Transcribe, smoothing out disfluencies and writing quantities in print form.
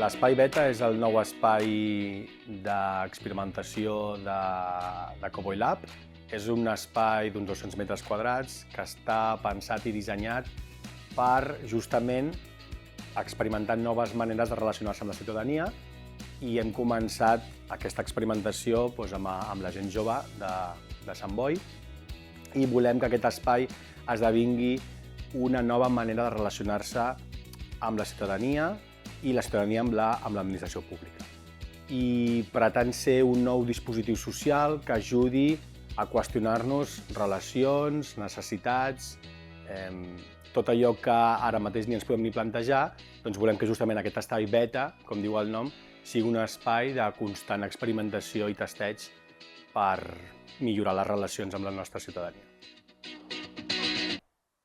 L'Espai Beta és el nou espai d'experimentació de Cowboy Lab. És un espai d'uns 200 metres quadrats que està pensat i dissenyat per justament experimentar noves maneres de relacionar-se amb la ciutadania, i hem començat aquesta experimentació amb la gent jove de Sant Boi, i volem que aquest espai esdevingui una nova manera de relacionar-se amb la ciutadania i la ciutadania amb l'administració pública. I pretén ser un nou dispositiu social que ajudi a qüestionar-nos relacions, necessitats, tot allò que ara mateix ni ens podem ni plantejar. Doncs volem que justament aquest espai beta, com diu el nom, sigui un espai de constant experimentació i testeig per millorar les relacions amb la nostra ciutadania.